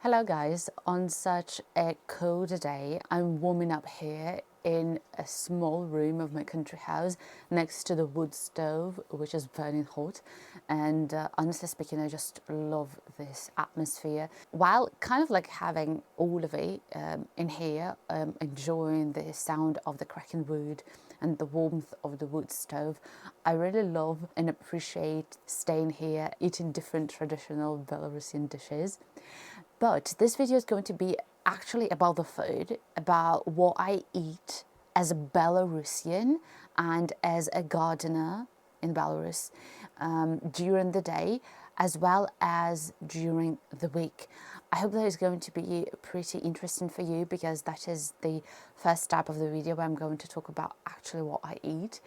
Hello guys, on such a cold day, I'm warming up here in a small room of my country house next to the wood stove, which is burning hot. And honestly speaking, I just love this atmosphere. While kind of like having all of it in here, enjoying the sound of the cracking wood and the warmth of the wood stove, I really love and appreciate staying here, eating different traditional Belarusian dishes. But this video is going to be actually about the food, about what I eat as a Belarusian and as a gardener in Belarus during the day as well as during the week. I hope that is going to be pretty interesting for you because that is the first step of the video where I'm going to talk about actually what I eat.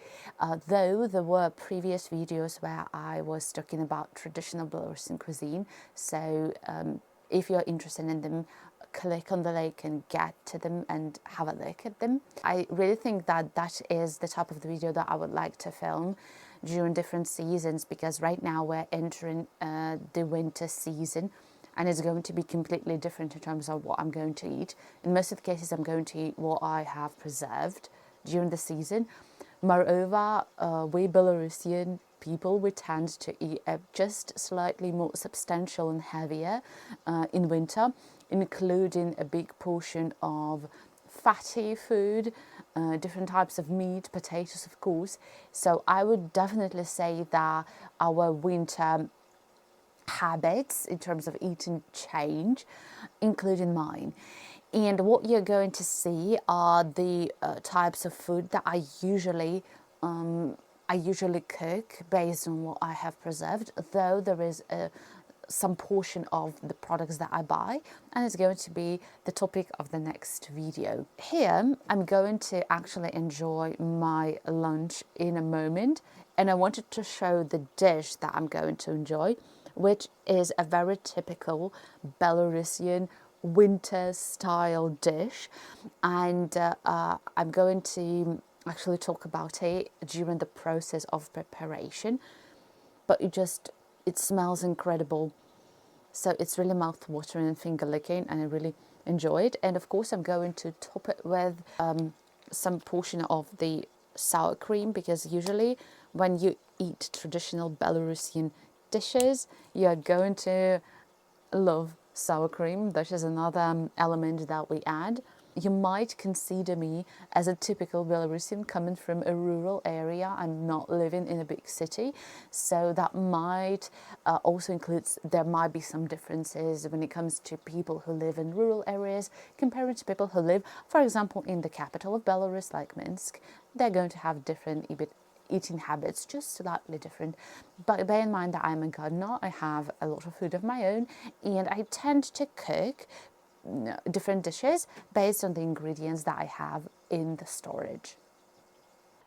Though there were previous videos where I was talking about traditional Belarusian cuisine, so if you're interested in them, click on the link and get to them and have a look at them. I really think that that is the type of the video that I would like to film during different seasons, because right now we're entering the winter season and it's going to be completely different in terms of what I'm going to eat. In most of the cases, I'm going to eat what I have preserved during the season. Moreover, we Belarusian people, we tend to eat just slightly more substantial and heavier in winter, including a big portion of fatty food, different types of meat, potatoes of course. So I would definitely say that our winter habits in terms of eating change, including mine. And what you're going to see are the types of food that I usually cook based on what I have preserved, though there is some portion of the products that I buy, and it's going to be the topic of the next video. Here, I'm going to actually enjoy my lunch in a moment, and I wanted to show the dish that I'm going to enjoy, which is a very typical Belarusian winter style dish, and I'm going to actually talk about it during the process of preparation. But it smells incredible, so it's really mouth-watering and finger-licking, and I really enjoy it. And of course I'm going to top it with some portion of the sour cream, because usually when you eat traditional Belarusian dishes, you're going to love sour cream. That is another element that we add. You might consider me as a typical Belarusian coming from a rural area and not living in a big city. So that might also includes, there might be some differences when it comes to people who live in rural areas compared to people who live, for example, in the capital of Belarus, like Minsk. They're going to have different eating habits, just slightly different. But bear in mind that I'm a gardener, I have a lot of food of my own, and I tend to cook different dishes based on the ingredients that I have in the storage.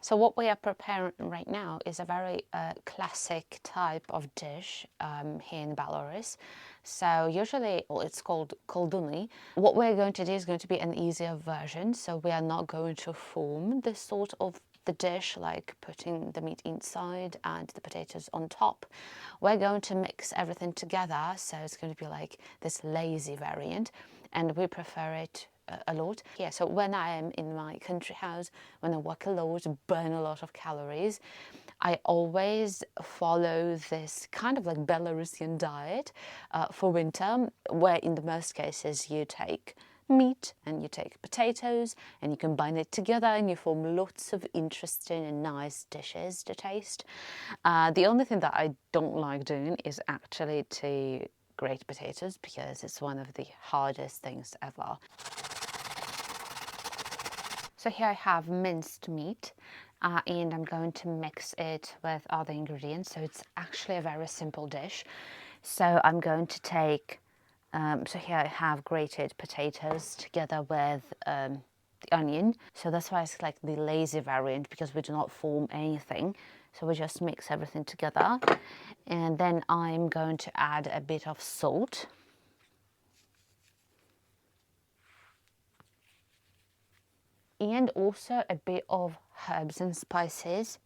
So what we are preparing right now is a very classic type of dish here in Belarus. So usually it's called kolduny. What we're going to do is going to be an easier version. So we are not going to form this sort of the dish, like putting the meat inside and the potatoes on top. We're going to mix everything together, so it's going to be like this lazy variant, and we prefer it a lot. Yeah, so when I am in my country house, when I work a lot, burn a lot of calories, I always follow this kind of like Belarusian diet for winter, where in the most cases you take meat and you take potatoes and you combine it together and you form lots of interesting and nice dishes to taste. The only thing that I don't like doing is actually to grate potatoes, because it's one of the hardest things ever. So here I have minced meat and I'm going to mix it with other ingredients. So it's actually a very simple dish. So I'm going to take, so here I have grated potatoes together with the onion. So that's why it's like the lazy variant, because we do not form anything. So we just mix everything together. And then I'm going to add a bit of salt. And also a bit of herbs and spices.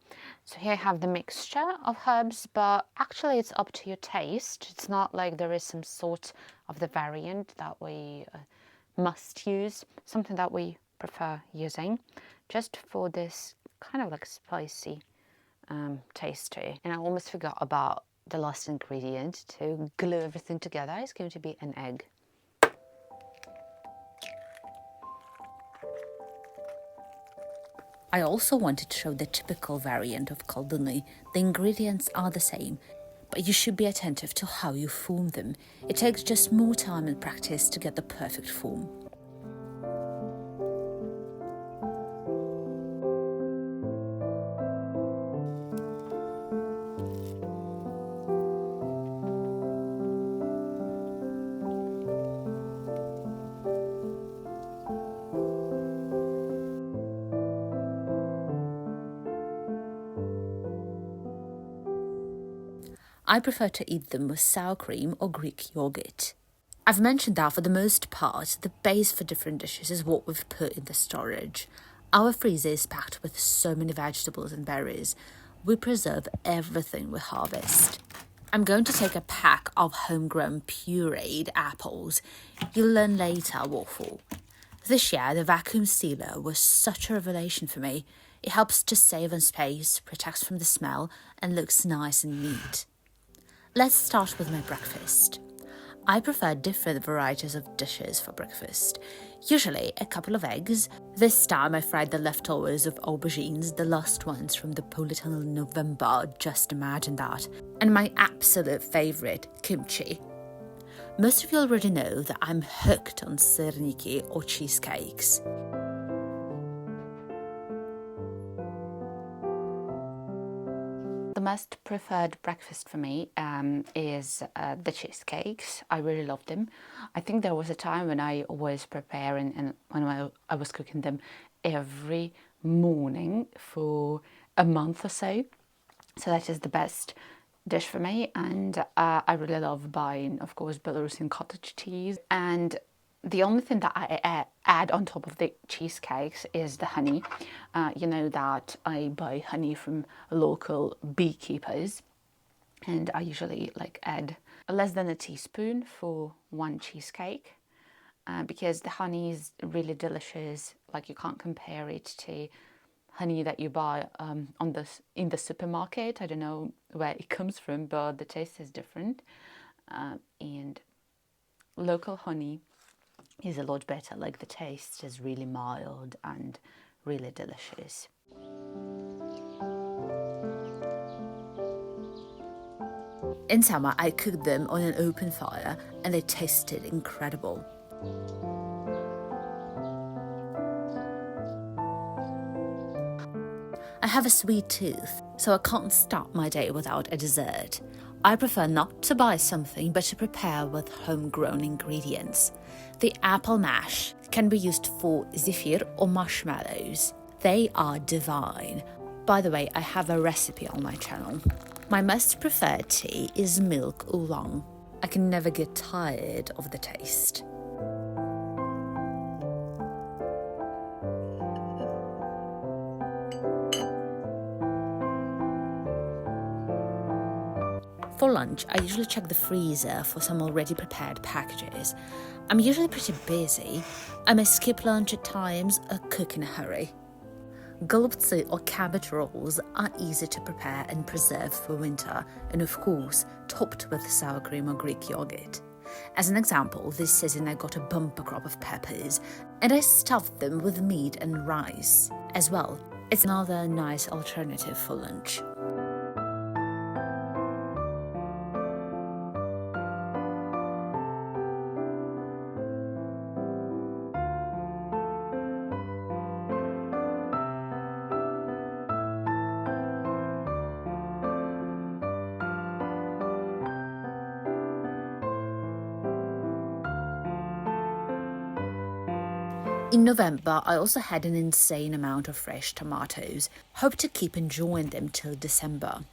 So here I have the mixture of herbs, but actually it's up to your taste. It's not like there is some sort of the variant that we must use, something that we prefer using, just for this kind of like spicy taste to it. And I almost forgot about the last ingredient to glue everything together. It's going to be an egg. I also wanted to show the typical variant of kolduny. The ingredients are the same, but you should be attentive to how you form them. It takes just more time and practice to get the perfect form. I prefer to eat them with sour cream or Greek yogurt. I've mentioned that for the most part, the base for different dishes is what we've put in the storage. Our freezer is packed with so many vegetables and berries. We preserve everything we harvest. I'm going to take a pack of homegrown pureed apples. You'll learn later what for. This year, the vacuum sealer was such a revelation for me. It helps to save on space, protects from the smell, and looks nice and neat. Let's start with my breakfast. I prefer different varieties of dishes for breakfast. Usually a couple of eggs. This time I fried the leftovers of aubergines, the last ones from the Politano in November, just imagine that. And my absolute favourite, kimchi. Most of you already know that I'm hooked on draniki or cheesecakes. The most preferred breakfast for me is the cheesecakes. I really love them. I think there was a time when I was preparing and when I was cooking them every morning for a month or so. So that is the best dish for me, and I really love buying, of course, Belarusian cottage cheese. And the only thing that I add on top of the cheesecakes is the honey. You know that I buy honey from local beekeepers, and I usually add less than a teaspoon for one cheesecake because the honey is really delicious. Like, you can't compare it to honey that you buy in the supermarket. I don't know where it comes from, but the taste is different, and local honey is a lot better. Like, the taste is really mild and really delicious. In summer, I cooked them on an open fire and they tasted incredible. I have a sweet tooth, so I can't start my day without a dessert. I prefer not to buy something, but to prepare with homegrown ingredients. The apple mash can be used for zephyr or marshmallows. They are divine. By the way, I have a recipe on my channel. My most preferred tea is milk oolong. I can never get tired of the taste. For lunch, I usually check the freezer for some already prepared packages. I'm usually pretty busy. I may skip lunch at times or cook in a hurry. Golubцы or cabbage rolls are easy to prepare and preserve for winter, and of course, topped with sour cream or Greek yogurt. As an example, this season I got a bumper crop of peppers, and I stuffed them with meat and rice. As well, it's another nice alternative for lunch. In November, I also had an insane amount of fresh tomatoes. Hope to keep enjoying them till December.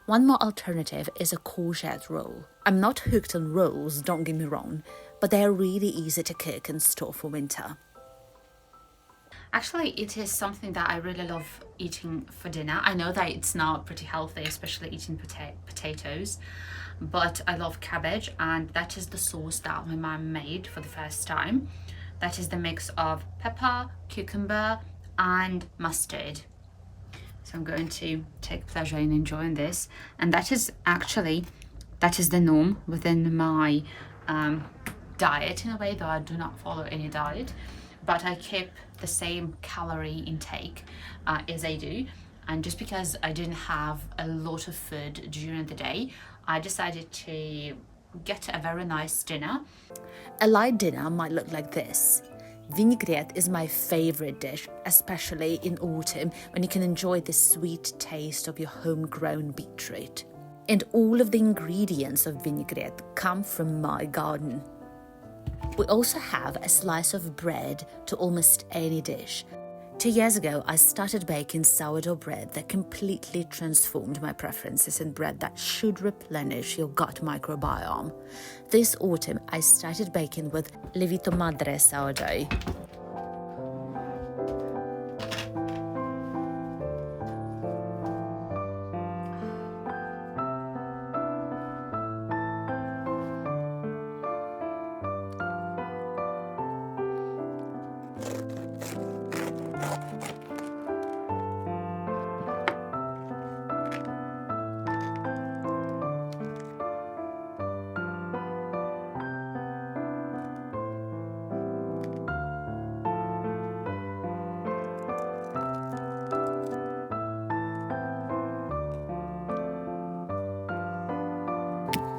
One more alternative is a courgette roll. I'm not hooked on rolls, don't get me wrong, but they are really easy to cook and store for winter. Actually, it is something that I really love eating for dinner. I know that it's not pretty healthy, especially eating potatoes, but I love cabbage, and that is the sauce that my mom made for the first time. That is the mix of pepper, cucumber, and mustard. So I'm going to take pleasure in enjoying this, and that is the norm within my diet in a way, though I do not follow any diet, but I keep the same calorie intake as I do. And just because I didn't have a lot of food during the day, I decided to get a very nice dinner. A light dinner might look like this. Vinaigrette is my favorite dish, especially in autumn when you can enjoy the sweet taste of your homegrown beetroot. And all of the ingredients of vinaigrette come from my garden. We also have a slice of bread to almost any dish. 2 years ago, I started baking sourdough bread that completely transformed my preferences in bread that should replenish your gut microbiome. This autumn, I started baking with Lievito Madre sourdough.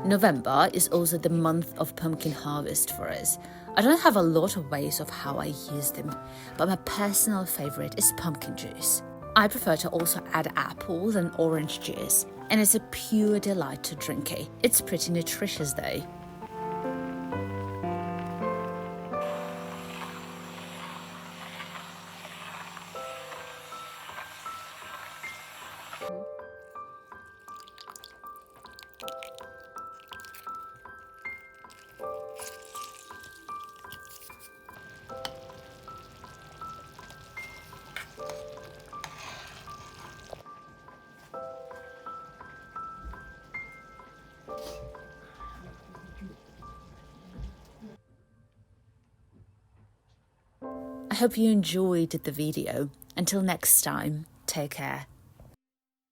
November is also the month of pumpkin harvest for us. I don't have a lot of ways of how I use them, but my personal favorite is pumpkin juice. I prefer to also add apples and orange juice, and it's a pure delight to drink it. It's pretty nutritious though. I hope you enjoyed the video. Until next time, take care.